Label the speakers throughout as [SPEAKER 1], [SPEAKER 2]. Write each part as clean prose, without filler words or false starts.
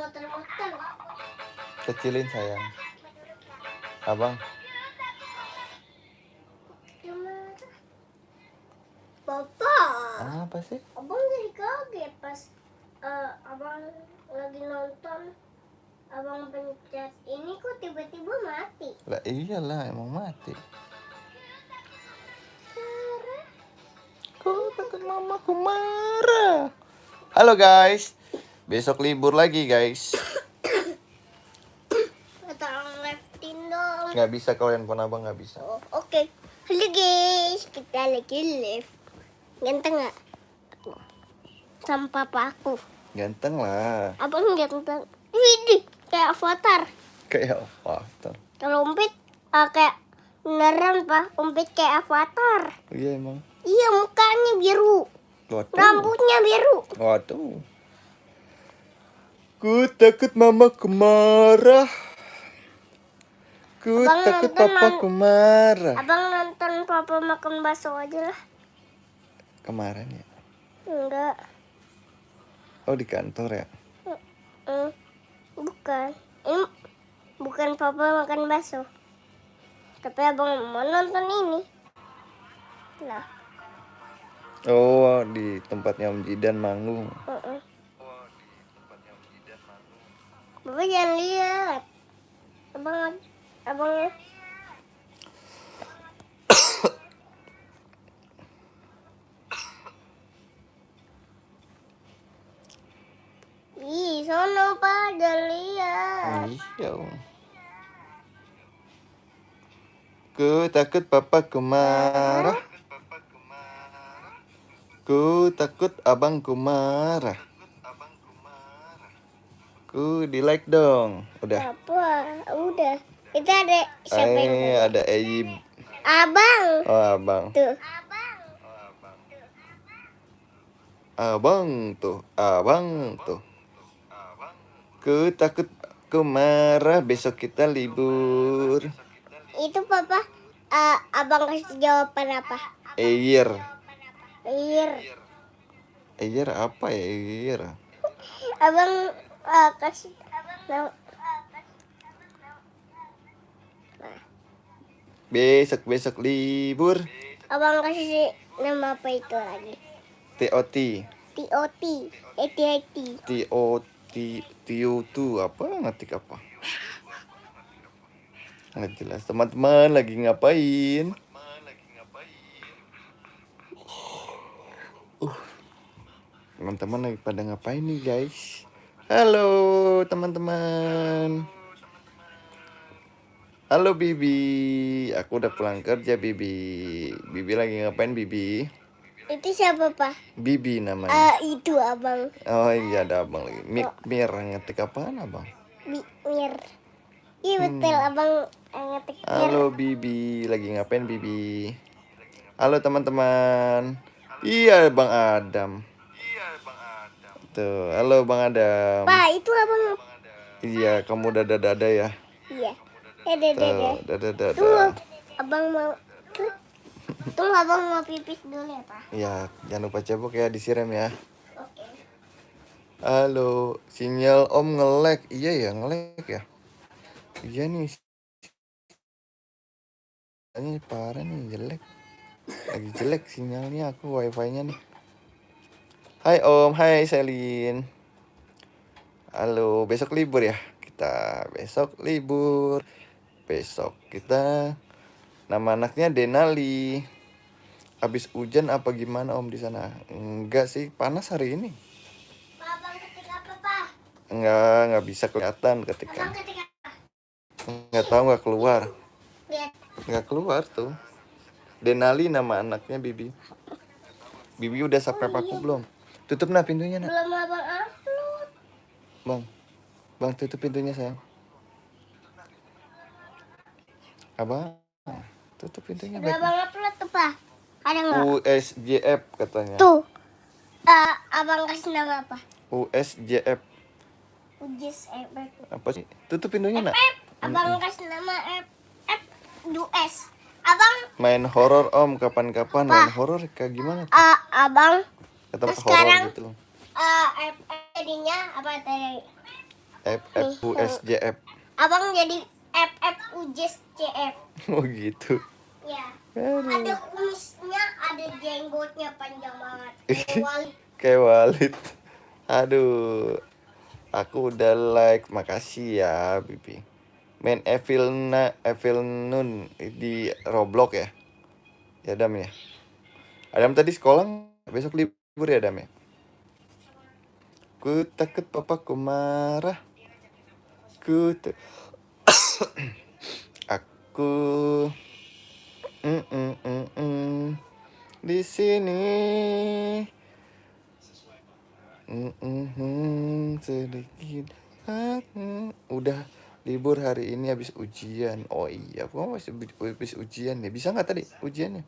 [SPEAKER 1] muter-muter.
[SPEAKER 2] Kecilin sayang. Abang.
[SPEAKER 1] Bapak.
[SPEAKER 2] Apa sih?
[SPEAKER 1] Abang jadi kaget pas abang lagi nonton. Abang pencet ini kok tiba-tiba mati.
[SPEAKER 2] Lah iyalah emang mati. Kok takut mamaku marah. Halo guys. Besok libur lagi guys.
[SPEAKER 1] Tolong leftin dong.
[SPEAKER 2] Nggak bisa kalau handphone abang nggak bisa.
[SPEAKER 1] Oh, oke. Halo guys, kita lagi live. Ganteng nggak? Aku. Sama papa aku.
[SPEAKER 2] Ganteng lah.
[SPEAKER 1] Abang ganteng. Widih, kayak avatar.
[SPEAKER 2] Kayak avatar.
[SPEAKER 1] Kalau umpit kayak beneran pak, umpit kayak avatar.
[SPEAKER 2] Iya emang.
[SPEAKER 1] Iya mukanya biru,
[SPEAKER 2] Waduh.
[SPEAKER 1] rambutnya biru.
[SPEAKER 2] Waduh. Ku takut mamaku marah. Ku
[SPEAKER 1] Abang
[SPEAKER 2] takut
[SPEAKER 1] nonton
[SPEAKER 2] papaku marah.
[SPEAKER 1] Abang nonton papa makan bakso aja lah.
[SPEAKER 2] Kemarin ya.
[SPEAKER 1] Enggak.
[SPEAKER 2] Oh di kantor ya.
[SPEAKER 1] Bukan. Ini bukan papa makan bakso. Tapi abang mau nonton ini. Nah.
[SPEAKER 2] Oh di tempatnya Om Jidan manggung.
[SPEAKER 1] Bapak jangan lihat. Abang Ih, sono pak, jangan lihat.
[SPEAKER 2] Iya. Ku takut papaku marah. Ku takut abangku marah. Ku di like dong. Udah.
[SPEAKER 1] Apa? Udah. Itu ada siapa yang
[SPEAKER 2] Ada Eyib.
[SPEAKER 1] Abang.
[SPEAKER 2] Oh abang.
[SPEAKER 1] Tuh.
[SPEAKER 2] Abang tuh. Ku takut ku marah, besok kita libur.
[SPEAKER 1] Itu papa. Abang kasih jawaban apa?
[SPEAKER 2] Eir
[SPEAKER 1] Air.
[SPEAKER 2] apa ya Eir?
[SPEAKER 1] Abang kasih.
[SPEAKER 2] Besok libur.
[SPEAKER 1] Abang kasih nama apa itu lagi?
[SPEAKER 2] TOT.
[SPEAKER 1] TOT. Hati-hati.
[SPEAKER 2] TOT apa ngetik apa? Nggak jelas. Teman-teman lagi ngapain? Teman-teman lagi pada ngapain nih guys? Halo teman-teman. Halo Bibi, aku udah pulang kerja Bibi. Bibi lagi ngapain Bibi?
[SPEAKER 1] Itu siapa pak?
[SPEAKER 2] Bibi namanya.
[SPEAKER 1] Itu abang.
[SPEAKER 2] Oh iya ada abang lagi. Mir ngetik apaan abang?
[SPEAKER 1] Mir. Iya betul abang ngetik mir.
[SPEAKER 2] Halo Bibi, lagi ngapain Bibi? Halo teman-teman. Iya Bang Adam. Tuh, halo Bang Adam.
[SPEAKER 1] Pak itu abang.
[SPEAKER 2] Iya, kamu dada-dada ya.
[SPEAKER 1] Iya. Dada.
[SPEAKER 2] Dada.
[SPEAKER 1] Tuh abang mau. Tuh abang mau pipis dulu ya pak.
[SPEAKER 2] Iya, jangan lupa cebok ya, disiram ya.
[SPEAKER 1] Oke.
[SPEAKER 2] Halo, sinyal Om nge-lag. Iya ya, nge-lag ya. Iya nih. Ini parah nih, jelek. Lagi jelek sinyalnya, aku wifi-nya nih. Hai Om, hai Selin. Halo, besok libur ya? Kita besok libur. Besok kita nama anaknya Denali. Habis hujan apa gimana Om di sana? Enggak sih, panas hari ini.
[SPEAKER 1] Abang ketik apa pak?
[SPEAKER 2] Enggak bisa kelihatan ketika.
[SPEAKER 1] Abang ketik apa?
[SPEAKER 2] Enggak tahu, enggak keluar.
[SPEAKER 1] Lihat.
[SPEAKER 2] Enggak keluar tuh. Denali nama anaknya Bibi. Bibi udah subscribe aku belum? Tutup nah pintunya nak.
[SPEAKER 1] Belum abang upload.
[SPEAKER 2] Bang tutup pintunya sayang. Abang, tutup pintunya
[SPEAKER 1] Udah
[SPEAKER 2] baik.
[SPEAKER 1] abang upload tuh pak? Ada nggak?
[SPEAKER 2] USJF katanya.
[SPEAKER 1] Tuh. Abang kasih nama apa?
[SPEAKER 2] USJF.
[SPEAKER 1] Ujis F.
[SPEAKER 2] Apa sih? Tutup pintunya nak.
[SPEAKER 1] Abang kasih nama F US. Abang.
[SPEAKER 2] Main horor Om, kapan-kapan main horor kayak gimana?
[SPEAKER 1] Abang.
[SPEAKER 2] Kata
[SPEAKER 1] Sekarang
[SPEAKER 2] horor gitu.
[SPEAKER 1] F jadinya apa tadi?
[SPEAKER 2] FFUSJF.
[SPEAKER 1] Abang jadi FFUJSCF.
[SPEAKER 2] Oh gitu.
[SPEAKER 1] Ya.
[SPEAKER 2] Aduh.
[SPEAKER 1] Ada kumisnya, ada jenggotnya panjang banget. Kayak Walid.
[SPEAKER 2] Kayak Walid. Aduh. Aku udah like, makasih ya Bibi. Main Evil Nun di Roblox ya. Ya Adam ya. Adam tadi sekolah besok libur ya Adam ya. Ku takut papaku marah. Aku di sini sedikit. Udah libur hari ini habis ujian. Oh iya, aku masih habis ujian ya. Bisa nggak tadi ujiannya?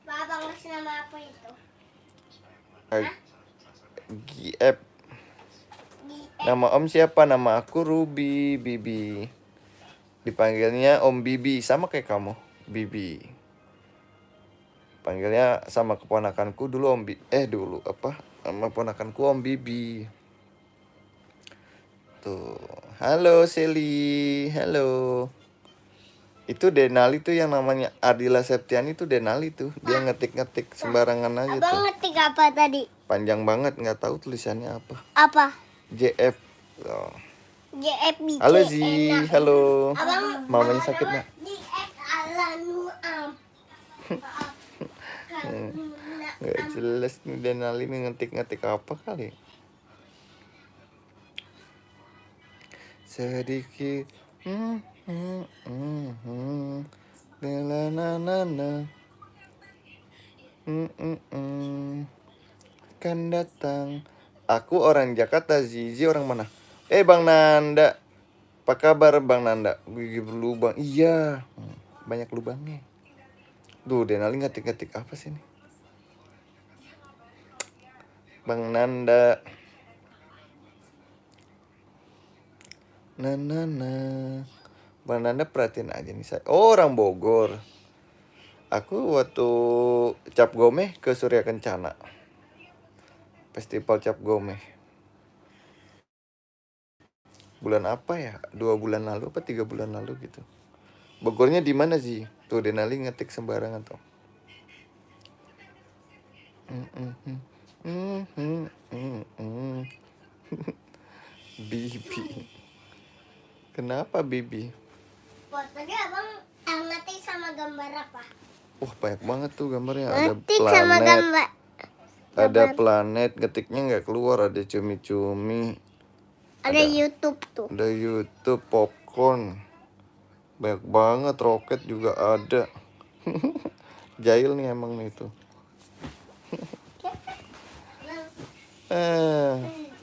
[SPEAKER 1] Pak, abang ngasih nama apa itu?
[SPEAKER 2] GF. Nama Om siapa? Nama aku Ruby Bibi. Dipanggilnya Om Bibi, sama kayak kamu, Bibi. Panggilnya sama keponakanku dulu sama keponakanku Om Bibi. Tuh. Halo Seli, halo. Itu Denali tuh yang namanya Adila Septiani tuh Denali tuh. Dia ngetik-ngetik sembarangan aja tuh.
[SPEAKER 1] Abang ngetik apa tadi?
[SPEAKER 2] Panjang banget, nggak tahu tulisannya apa.
[SPEAKER 1] Apa?
[SPEAKER 2] JF. Oh.
[SPEAKER 1] JFB.
[SPEAKER 2] Halo Zi, halo.
[SPEAKER 1] Abang
[SPEAKER 2] Mamanya sakit nak?
[SPEAKER 1] JF Alanuam.
[SPEAKER 2] Nggak jelas nih Denali nih ngetik-ngetik apa kali. Sedikit kan datang. Aku orang Jakarta, Zizi orang mana? Bang Nanda. Apa kabar Bang Nanda? Gigi berlubang. Iya. Banyak lubangnya. Duh, Denali ngetik-ngetik apa sih ini? Bang Nanda. Bang Nanda perhatiin aja nih saya. Oh, orang Bogor. Aku waktu Cap Gomeh ke Surya Kencana. Festival Cap Gomeh. Bulan apa ya? 2 bulan lalu apa 3 bulan lalu gitu. Bogornya di mana sih? Tuh Denali ngetik sembarangan tuh. Bibi. Kenapa Bibi?
[SPEAKER 1] Tadi abang ngetik sama gambar apa?
[SPEAKER 2] Banyak banget tuh gambarnya.
[SPEAKER 1] Ngetik sama gambar.
[SPEAKER 2] Ada planet, ngetiknya nggak keluar. Ada cumi-cumi.
[SPEAKER 1] Ada YouTube tuh.
[SPEAKER 2] Ada YouTube, popcorn. Banyak banget, roket juga ada. Jahil nih emang nih itu.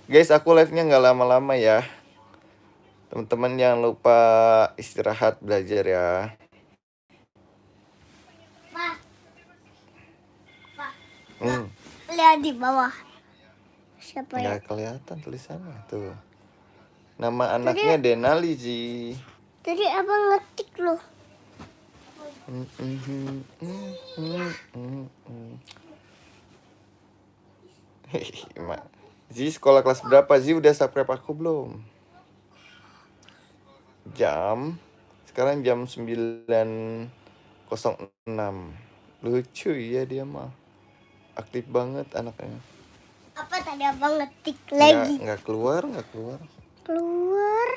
[SPEAKER 2] Guys, aku live-nya nggak lama-lama ya. Teman-teman jangan lupa istirahat, belajar ya.
[SPEAKER 1] Pak. Lihat di bawah. Siapa ya?
[SPEAKER 2] Nggak kelihatan tulisannya tuh. Nama anaknya Denali Ji.
[SPEAKER 1] Tadi abang ngetik loh.
[SPEAKER 2] Zi sekolah kelas berapa? Zi udah subscribe aku belum? Sekarang jam 9.06. Lucu ya dia mah. Aktif banget anaknya.
[SPEAKER 1] Apa tadi abang ngetik lagi?
[SPEAKER 2] Nggak keluar.
[SPEAKER 1] Keluar.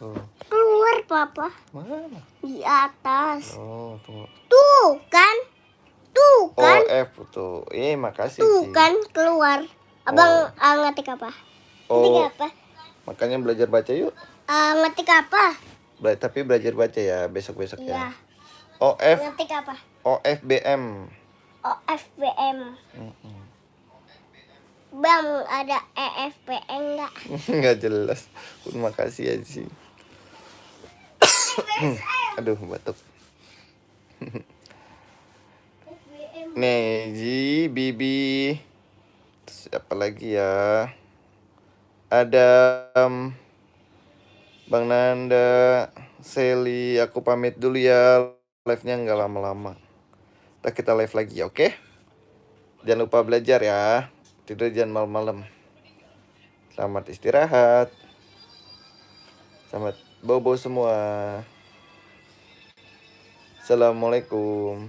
[SPEAKER 2] Oh.
[SPEAKER 1] Keluar papa.
[SPEAKER 2] Mana?
[SPEAKER 1] Di atas.
[SPEAKER 2] Oh, tuh.
[SPEAKER 1] Tuh kan?
[SPEAKER 2] F tuh. Makasih
[SPEAKER 1] Tuh
[SPEAKER 2] sih.
[SPEAKER 1] kan keluar. Abang ngetik apa? Ngetik apa?
[SPEAKER 2] Makanya belajar baca yuk.
[SPEAKER 1] Ngetik apa?
[SPEAKER 2] Tapi belajar baca ya besok-besok ya.
[SPEAKER 1] Iya. Ngetik apa?
[SPEAKER 2] OFBM.
[SPEAKER 1] OFBM. Bang, ada EFPN nggak?
[SPEAKER 2] Nggak jelas. Terima kasih ya sih. Aduh, batuk. Nih, Ji, Bibi. Terus apa lagi ya? Ada Bang Nanda, Seli. Aku pamit dulu ya. Live-nya nggak lama-lama. Kita live lagi, oke? Jangan lupa belajar ya. Tidur jangan malam-malam. Selamat istirahat. Selamat bobo semua. Assalamualaikum.